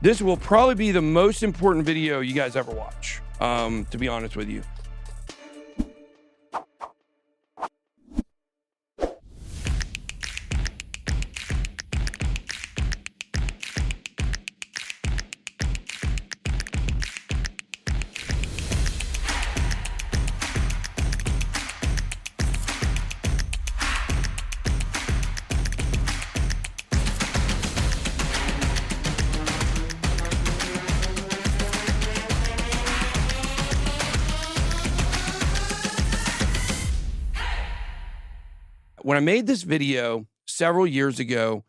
This will probably be the most important video you guys ever watch, to be honest with you. When I made this video several years ago,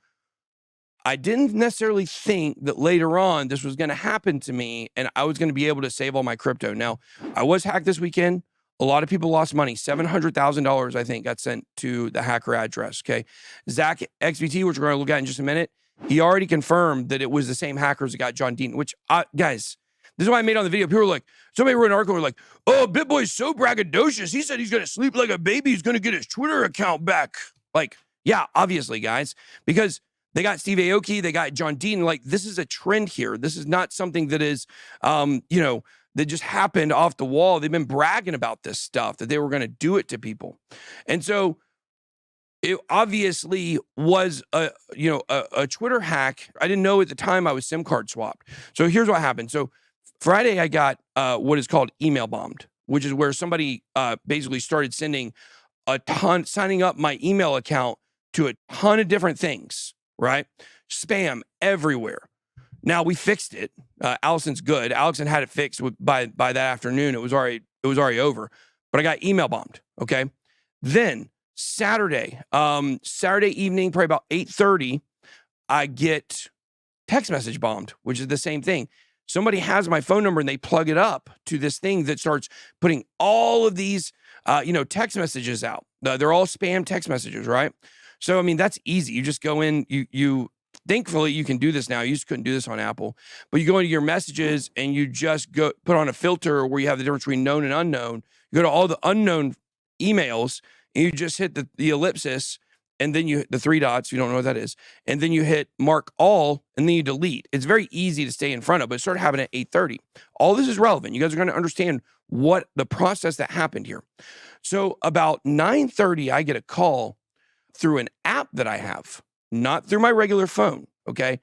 I didn't necessarily think that later on this was going to happen to me and I was going to be able to save all my crypto. Now, I was hacked this weekend. A lot of people lost money. $700,000, I think, got sent to the hacker address, okay? Zach XBT, which we're going to look at in just a minute, he already confirmed that it was the same hackers that got John Dean, which, guys, this is why I made on the video. People were like, somebody wrote an article like, oh, BitBoy's so braggadocious. He said he's going to sleep like a baby. He's going to get his Twitter account back. Like, yeah, obviously, guys, because they got Steve Aoki, they got John Dean. Like, this is a trend here. This is not something that is, that just happened off the wall. They've been bragging about this stuff, that they were going to do it to people. And so it obviously was a Twitter hack. I didn't know at the time I was SIM card swapped. So here's what happened. So Friday, I got what is called email bombed, which is where somebody basically started sending signing up my email account to a ton of different things, right? Spam everywhere. Now we fixed it. Allison's good. Allison had it fixed by that afternoon. It was already over. But I got email bombed. Okay. Then Saturday evening, probably about 8:30, I get text message bombed, which is the same thing. Somebody has my phone number and they plug it up to this thing that starts putting all of these, text messages out. They're all spam text messages, right? So, I mean, that's easy. You just go in, thankfully you can do this now. You just couldn't do this on Apple, but you go into your messages and you just go put on a filter where you have the difference between known and unknown. You go to all the unknown emails and you just hit the ellipsis and then the three dots, you don't know what that is. And then you hit mark all, and then you delete. It's very easy to stay in front of, but it started happening at 8:30. All this is relevant. You guys are going to understand what the process that happened here. So about 9:30, I get a call through an app that I have, not through my regular phone, okay?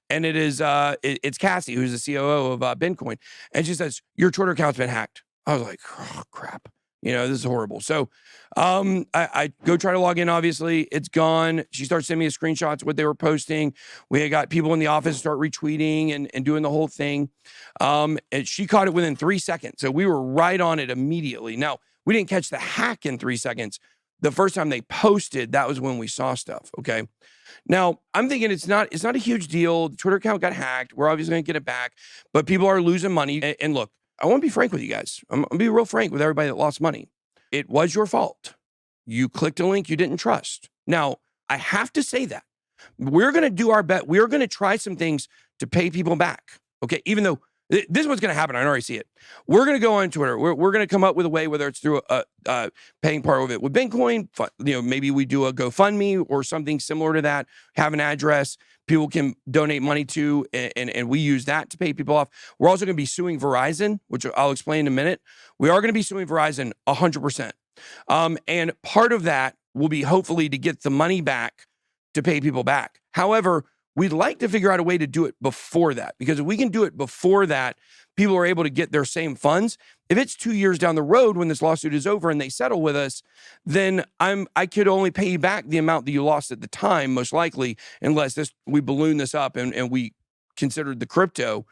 And it is, it's Cassie, who's the COO of Bitcoin. And she says, your Twitter account's been hacked. I was like, oh, crap. This is horrible. So I go try to log in, obviously. It's gone. She starts sending me screenshots of what they were posting. We had got people in the office start retweeting and doing the whole thing. And she caught it within 3 seconds. So we were right on it immediately. Now, we didn't catch the hack in 3 seconds. The first time they posted, that was when we saw stuff, okay? Now, I'm thinking it's not a huge deal. The Twitter account got hacked. We're obviously going to get it back. But people are losing money. And look, I want to be frank with you guys. I'm going to be real frank with everybody that lost money. It was your fault. You clicked a link you didn't trust. Now, I have to say that. We're going to do our best. We're going to try some things to pay people back, okay? Even though this is what's going to happen. I already see it. We're going to go on Twitter. We're going to come up with a way, whether it's through paying part of it with Bitcoin, maybe we do a GoFundMe or something similar to that, have an address people can donate money to, and we use that to pay people off. We're also going to be suing Verizon, which I'll explain in a minute. We are going to be suing Verizon 100%. And part of that will be hopefully to get the money back to pay people back. However, we'd like to figure out a way to do it before that, because if we can do it before that, people are able to get their same funds. If it's 2 years down the road when this lawsuit is over and they settle with us, then I could only pay you back the amount that you lost at the time, most likely, unless we balloon this up and we considered the crypto,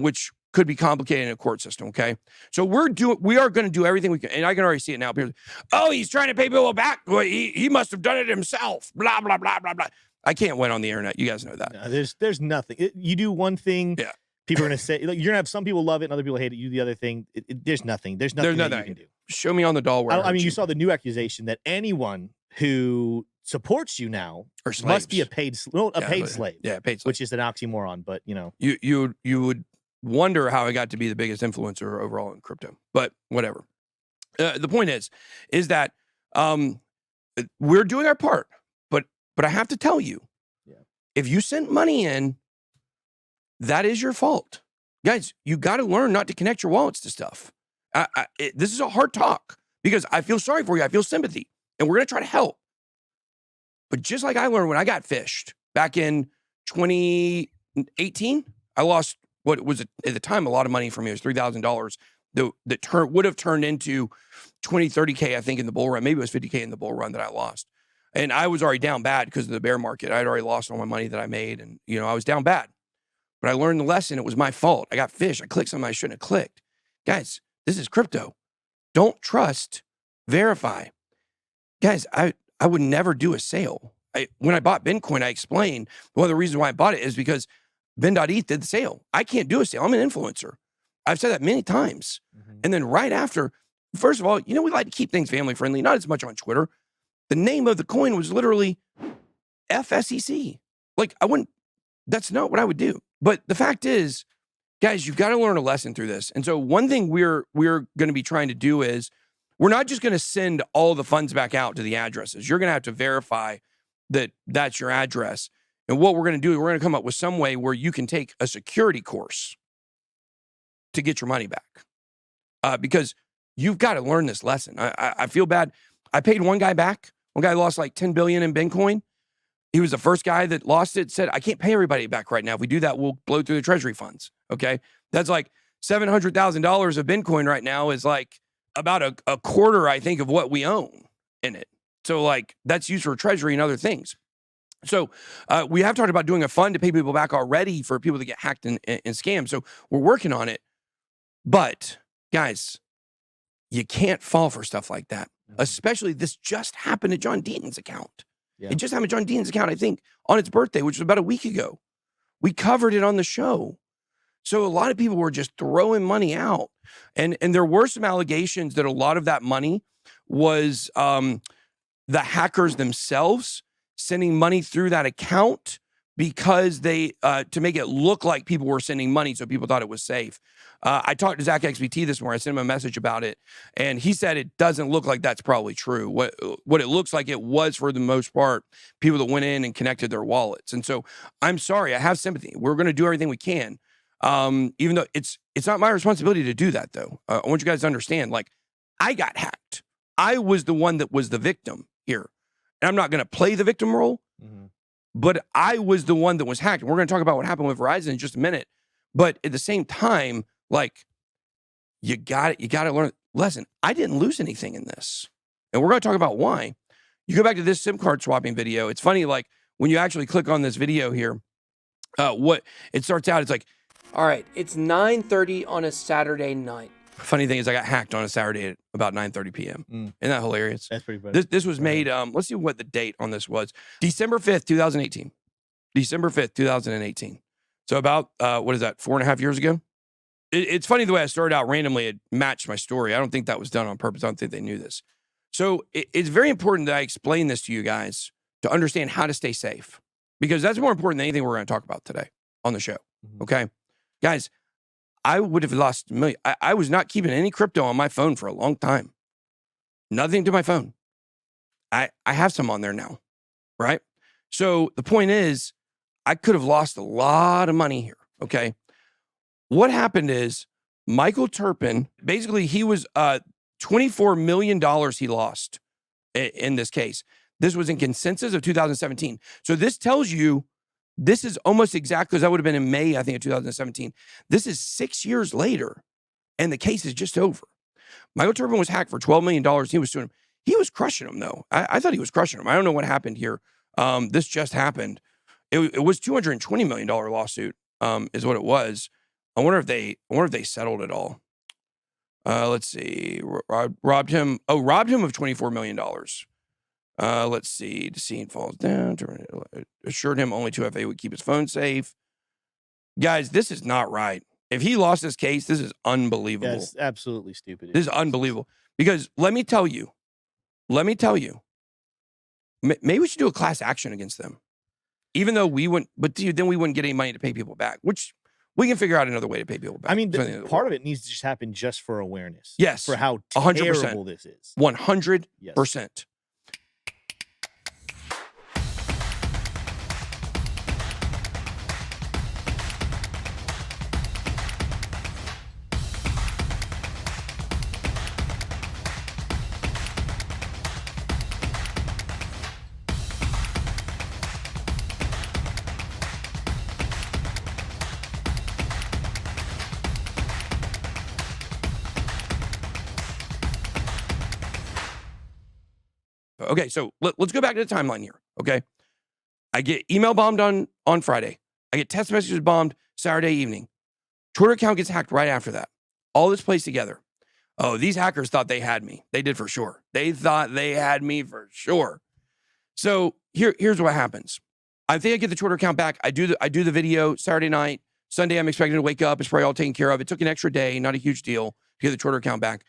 which could be complicated in a court system, okay? So we are going to do everything we can, and I can already see it now. Oh, he's trying to pay people back. Well, he must have done it himself, blah, blah, blah, blah, blah. I can't win on the internet. You guys know that. No, there's nothing. You do one thing, yeah. People are going to say, like, you're going to have some people love it and other people hate it. You do the other thing. There's nothing. There's nothing that you can do. Show me on the doll where I mean, you saw the new accusation that anyone who supports you now must be a paid slave. Yeah, paid slave. Which is an oxymoron, but You would wonder how I got to be the biggest influencer overall in crypto, but whatever. The point is that we're doing our part, but I have to tell you, if you sent money in that is your fault. Guys, you got to learn not to connect your wallets to stuff. This is a hard talk because I feel sorry for you. I feel sympathy, and we're going to try to help. But just like I learned when I got fished back in 2018, I lost what was at the time a lot of money for me. It was $3,000 that would have turned into 20, 30K, I think, in the bull run. Maybe it was 50K in the bull run that I lost. And I was already down bad because of the bear market. I had already lost all my money that I made, and I was down bad. But I learned the lesson. It was my fault. I got fished. I clicked something I shouldn't have clicked. Guys, this is crypto. Don't trust, verify. Guys, I would never do a sale. When I bought Bitcoin, I explained one of the reasons why I bought it is because Ben.eth did the sale. I can't do a sale. I'm an influencer. I've said that many times. Mm-hmm. And then right after, first of all, we like to keep things family friendly, not as much on Twitter. The name of the coin was literally FSEC. Like, that's not what I would do. But the fact is, guys, you've got to learn a lesson through this. And so one thing we're going to be trying to do is we're not just going to send all the funds back out to the addresses. You're going to have to verify that that's your address. And what we're going to do is we're going to come up with some way where you can take a security course to get your money back. Because you've got to learn this lesson. I feel bad. I paid one guy back. One guy lost like 10 billion in Bitcoin. He was the first guy that lost it, said, I can't pay everybody back right now. If we do that, we'll blow through the treasury funds. Okay. That's like $700,000 of Bitcoin right now is like about a quarter, I think, of what we own in it. So like that's used for treasury and other things. So we have talked about doing a fund to pay people back already for people that get hacked and scammed. So we're working on it. But guys, you can't fall for stuff like that. Especially this just happened to John Deaton's account. Yeah. It just happened to John Deaton's account, I think, on its birthday, which was about a week ago. We covered it on the show. So a lot of people were just throwing money out. And there were some allegations that a lot of that money was the hackers themselves sending money through that account because they, to make it look like people were sending money so people thought it was safe. I talked to Zach XBT this morning. I sent him a message about it, and he said it doesn't look like that's probably true. What it looks like it was, for the most part, people that went in and connected their wallets. And so I'm sorry. I have sympathy. We're going to do everything we can, even though it's not my responsibility to do that, though. I want you guys to understand, like, I got hacked. I was the one that was the victim here. And I'm not going to play the victim role, but I was the one that was hacked. And we're going to talk about what happened with Verizon in just a minute. But at the same time, like, you got to learn. Lesson, I didn't lose anything in this. And we're going to talk about why. You go back to this SIM card swapping video. It's funny, like, when you actually click on this video here, what it starts out, it's like, all right, it's 9:30 on a Saturday night. Funny thing is, I got hacked on a Saturday at about 9:30 p.m. Isn't that hilarious? That's pretty funny. This was made, let's see what the date on this was. December 5th, 2018. December 5th, 2018. So about, what is that, 4.5 years ago? It's funny the way I started out randomly. It matched my story. I don't think that was done on purpose. I don't think they knew this. So it's very important that I explain this to you guys to understand how to stay safe, because that's more important than anything we're going to talk about today on the show. Okay? Guys, I would have lost $1 million. I was not keeping any crypto on my phone for a long time. Nothing to my phone. I have some on there now, right? So the point is, I could have lost a lot of money here, okay? What happened is Michael Turpin, basically he was $24 million he lost in this case. This was in consensus of 2017. So this tells you, this is almost exactly, because that would have been in May, I think, of 2017. This is 6 years later, and the case is just over. Michael Turpin was hacked for $12 million. He was suing him. He was crushing him, though. I thought he was crushing him. I don't know what happened here. This just happened. It was $220 million lawsuit, is what it was. I wonder if they settled it all. Let's see. Robbed him of $24 million. Let's see. Deceit falls down. Assured him only 2FA would keep his phone safe. Guys, this is not right. If he lost this case, this is unbelievable. That's absolutely stupid. This is unbelievable. Because let me tell you, maybe we should do a class action against them. Even though we wouldn't, but dude, then we wouldn't get any money to pay people back, which we can figure out another way to pay people back. I mean, part of it needs to just happen just for awareness. Yes. For how 100%. terrible this is. 100%. Yes. Okay, so let's go back to the timeline here, okay? I get email bombed on Friday. I get text messages bombed Saturday evening. Twitter account gets hacked right after that. All this plays together. Oh, these hackers thought they had me. They did for sure. They thought they had me for sure. So here's what happens. I think I get the Twitter account back. I do the video Saturday night. Sunday, I'm expecting to wake up. It's probably all taken care of. It took an extra day, not a huge deal, to get the Twitter account back.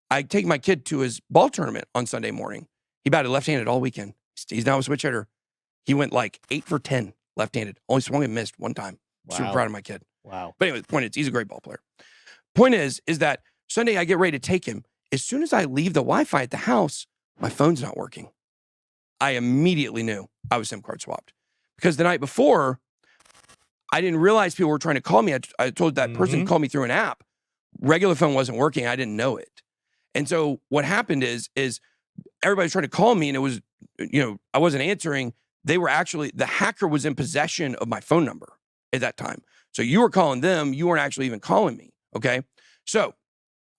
I take my kid to his ball tournament on Sunday morning. He batted left-handed all weekend. He's now a switch hitter. He went like 8 for 10 left-handed. Only swung and missed one time. Wow. Super proud of my kid. Wow. But anyway, the point is, he's a great ball player. Point is that Sunday I get ready to take him. As soon as I leave the Wi-Fi at the house, my phone's not working. I immediately knew I was SIM card swapped. Because the night before, I didn't realize people were trying to call me. I told that person to call me through an app. Regular phone wasn't working. I didn't know it. And so what happened is everybody's trying to call me, and it was, I wasn't answering. They were actually, the hacker was in possession of my phone number at that time. So you were calling them. You weren't actually even calling me. Okay. So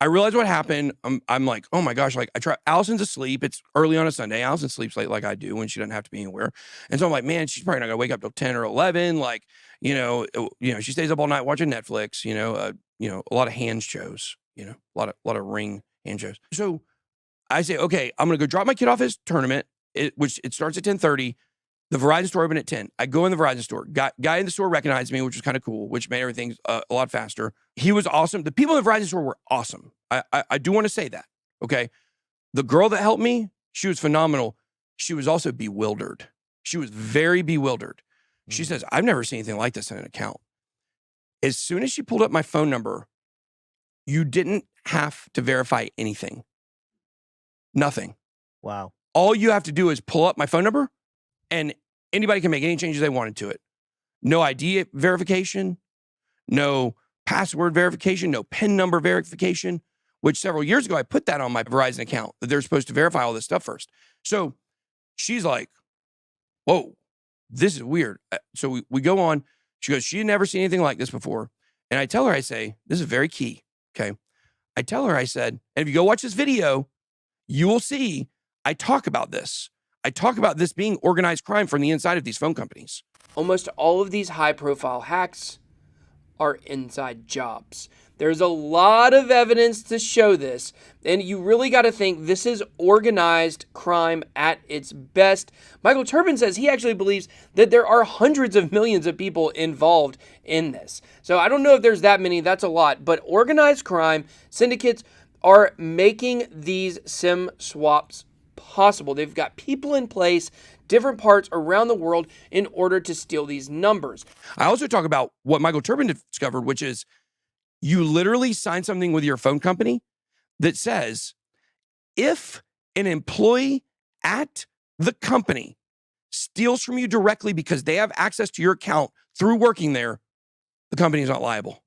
I realized what happened. I'm like, oh my gosh, like Allison's asleep. It's early on a Sunday. Allison sleeps late like I do when she doesn't have to be anywhere. And so I'm like, man, she's probably not gonna wake up till 10 or 11. Like, she stays up all night watching Netflix, a lot of hand shows, a lot of ring hand shows. So I say, okay, I'm gonna go drop my kid off his tournament, which it starts at 10:30. The Verizon store opened at 10. I go in the Verizon store. Guy in the store recognized me, which was kind of cool, which made everything a lot faster. He was awesome. The people in the Verizon store were awesome. I do want to say that, okay? The girl that helped me, she was phenomenal. She was also bewildered. She was very bewildered. She says, I've never seen anything like this in an account. As soon as she pulled up my phone number, you didn't have to verify anything. Nothing. Wow. All you have to do is pull up my phone number, and anybody can make any changes they wanted to it. No ID verification, no password verification, no PIN number verification, which several years ago I put that on my Verizon account, that they're supposed to verify all this stuff first. So she's like, whoa, this is weird. So we go on. She goes, she had never seen anything like this before. And I tell her, I say, this is very key, okay? I tell her, I said, and if you go watch this video, you will see I talk about this. I talk about this being organized crime from the inside of these phone companies. Almost all of these high-profile hacks are inside jobs. There's a lot of evidence to show this, and you really got to think this is organized crime at its best. Michael Turbin says he actually believes that there are hundreds of millions of people involved in this. So I don't know if there's that many, that's a lot, but organized crime syndicates are making these SIM swaps possible. They've got people in place, different parts around the world in order to steal these numbers. I also talk about what Michael Turbin discovered, which is you literally sign something with your phone company that says, if an employee at the company steals from you directly because they have access to your account through working there, the company is not liable.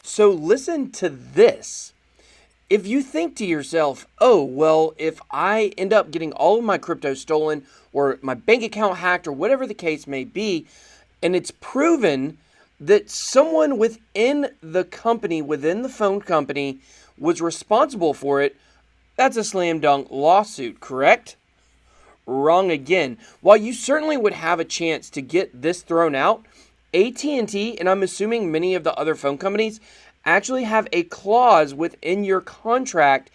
So listen to this. If you think to yourself, oh, well, if I end up getting all of my crypto stolen or my bank account hacked or whatever the case may be, and it's proven that someone within the company, within the phone company, was responsible for it, that's a slam dunk lawsuit, correct? Wrong again. While you certainly would have a chance to get this thrown out, AT&T, and I'm assuming many of the other phone companies, actually have a clause within your contract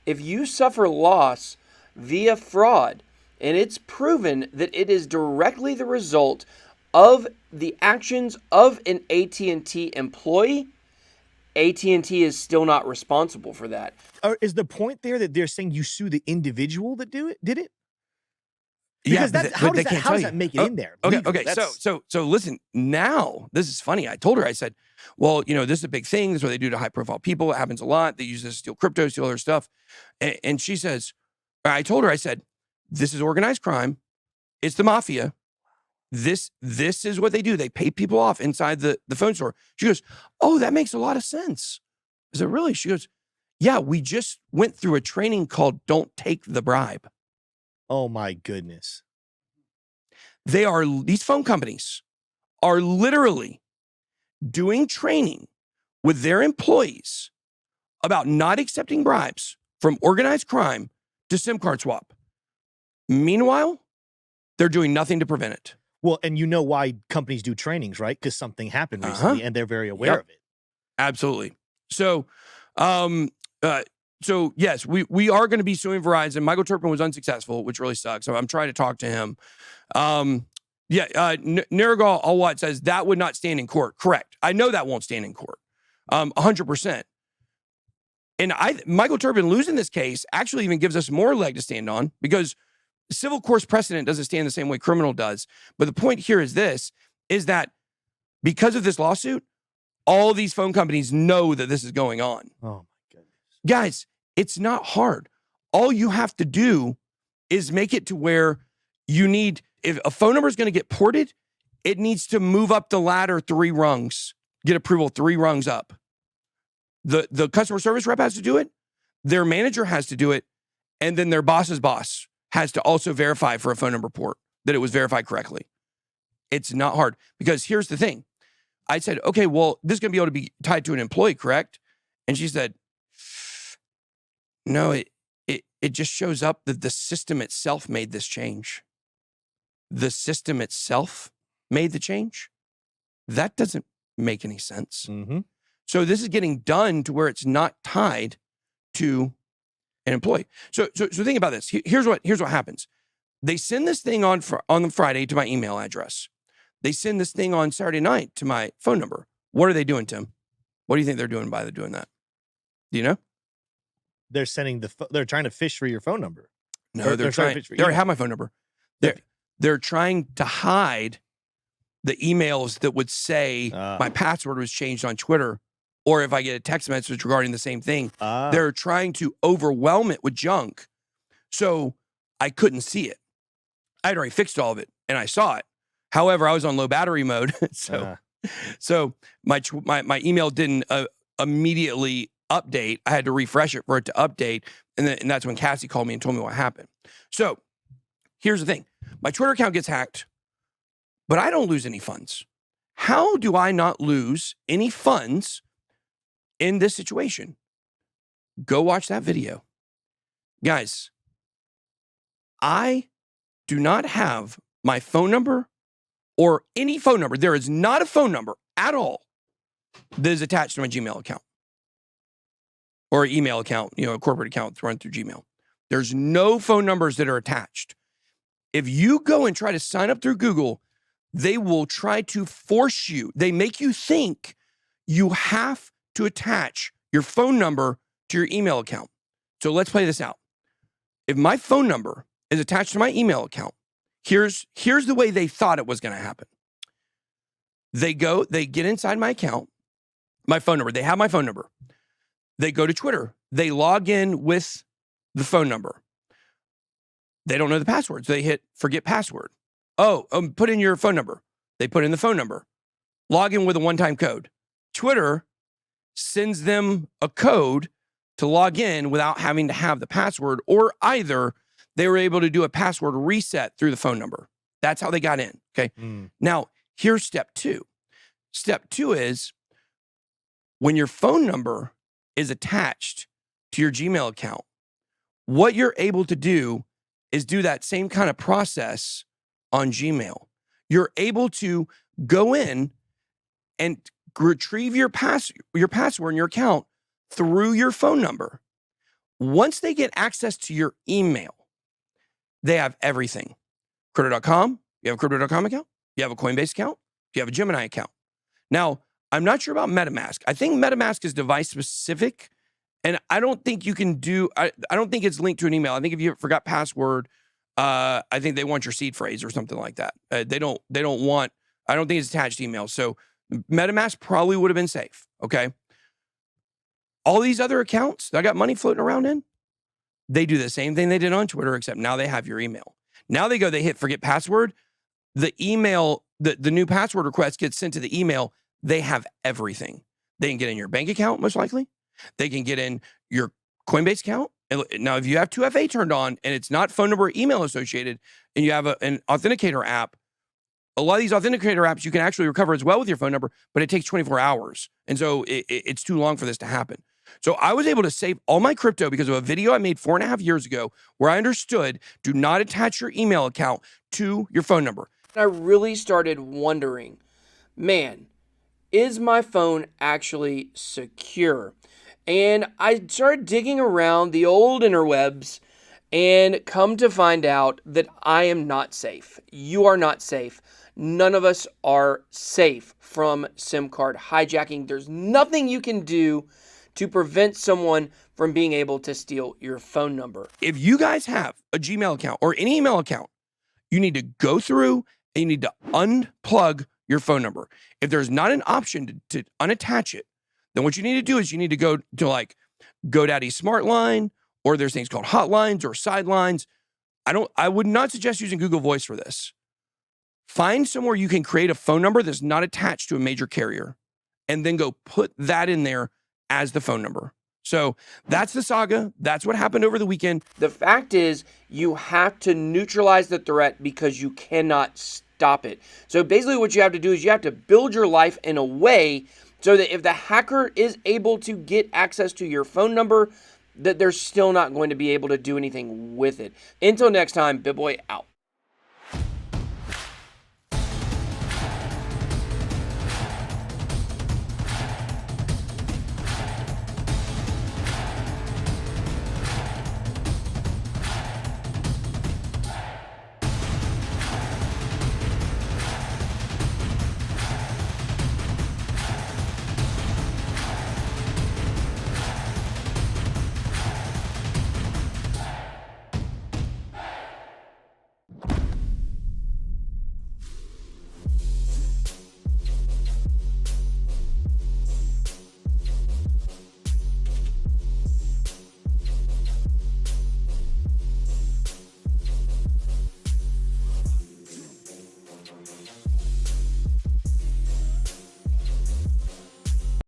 if you suffer loss via fraud, and it's proven that it is directly the result of the actions of an AT&T employee, AT&T is still not responsible for that. Or is the point there that they're saying you sue the individual that did it? Because how does that make it in there? Okay. So listen, now this is funny. I told her, I said, well, this is a big thing. This is what they do to high profile people. It happens a lot. They use this to steal crypto, steal other stuff. And she says, I told her, I said, this is organized crime. It's the mafia. This is what they do. They pay people off inside the phone store. She goes, oh, that makes a lot of sense. I said, really? She goes, yeah, we just went through a training called Don't Take the Bribe. Oh my goodness. These phone companies are literally doing training with their employees about not accepting bribes from organized crime to SIM card swap. Meanwhile, they're doing nothing to prevent it. Well, and you know why companies do trainings, right? Because something happened recently, and they're very aware of it. Absolutely. So, yes, we are going to be suing Verizon. Michael Turpin was unsuccessful, which really sucks. So I'm trying to talk to him. Nerigal Alwat says that would not stand in court. Correct. I know that won't stand in court. 100%. And Michael Turpin losing this case actually even gives us more leg to stand on, because civil course precedent doesn't stand the same way criminal does. But the point here is that because of this lawsuit, all these phone companies know that this is going on. Oh my goodness. Guys, it's not hard. All you have to do is make it to where if a phone number is going to get ported, it needs to move up the ladder 3 rungs, get approval 3 rungs up. The customer service rep has to do it, their manager has to do it, and then their boss's boss has to also verify for a phone number port that it was verified correctly. It's not hard, because here's the thing. I said, okay, well, this is going to be able to be tied to an employee, correct? And she said, no, it just shows up that the system itself made this change. The system itself made the change? That doesn't make any sense. Mm-hmm. So this is getting done to where it's not tied to an employee. So think about this. Here's what happens. They send this thing on the Friday to my email address. They send this thing on Saturday night to my phone number. What are they doing, Tim? What do you think they're doing by doing that? Do you know? They're sending they're trying to fish for your phone number. No, they're trying. They already have my phone number. They're trying to hide the emails that would say my password was changed on Twitter, or if I get a text message regarding the same thing. They're trying to overwhelm it with junk, so I couldn't see it. I had already fixed all of it, and I saw it. However, I was on low battery mode, so my email didn't immediately update. I had to refresh it for it to update, and that's when Cassie called me and told me what happened. So here's the thing. My Twitter account gets hacked, but I don't lose any funds. How do I not lose any funds in this situation? Go watch that video. Guys, I do not have my phone number or any phone number. There is not a phone number at all that is attached to my Gmail account or email account, a corporate account run through Gmail. There's no phone numbers that are attached. If you go and try to sign up through Google, they will try to force you. They make you think you have to attach your phone number to your email account. So let's play this out. If my phone number is attached to my email account, here's the way they thought it was going to happen. They get inside my account, my phone number. They have my phone number. They go to Twitter. They log in with the phone number. They don't know the password, so they hit forget password. Put in your phone number. They put in the phone number. Log in with a one-time code. Twitter sends them a code to log in without having to have the password, or either they were able to do a password reset through the phone number. That's how they got in, okay? Now, here's step 2. Step 2 is when your phone number is attached to your Gmail account, what you're able to do is do that same kind of process on Gmail. You're able to go in and retrieve your password in your account through your phone number. Once they get access to your email, they have everything. Crypto.com, you have a Crypto.com account? You have a Coinbase account? You have a Gemini account? Now, I'm not sure about MetaMask. I think MetaMask is device specific, and I don't think you can do, I don't think it's linked to an email. I think if you forgot password, I think they want your seed phrase or something like that. They don't want, I don't think it's attached to email. So MetaMask probably would have been safe, okay? All these other accounts that I got money floating around in, they do the same thing they did on Twitter, except now they have your email. Now they hit forget password. The email, the new password request gets sent to the email. They have everything. They can get in your bank account, most likely. They can get in your Coinbase account. And now, if you have 2FA turned on and it's not phone number or email associated, and you have an authenticator app, a lot of these authenticator apps you can actually recover as well with your phone number, but it takes 24 hours. And so it's too long for this to happen. So I was able to save all my crypto because of a video I made 4.5 years ago where I understood do not attach your email account to your phone number. I really started wondering, man, is my phone actually secure? And I started digging around the old interwebs and come to find out that I am not safe. You are not safe. None of us are safe from SIM card hijacking. There's nothing you can do to prevent someone from being able to steal your phone number. If you guys have a Gmail account or any email account, you need to go through and you need to unplug your phone number. If there's not an option to unattach it, then what you need to do is you need to go to like GoDaddy Smart Line, or there's things called hotlines or sidelines. I would not suggest using Google Voice for this. Find somewhere you can create a phone number that's not attached to a major carrier and then go put that in there as the phone number. So that's the saga. That's what happened over the weekend. The fact is, you have to neutralize the threat because you cannot stop it. So basically what you have to do is you have to build your life in a way so that if the hacker is able to get access to your phone number, that they're still not going to be able to do anything with it. Until next time, BitBoy out.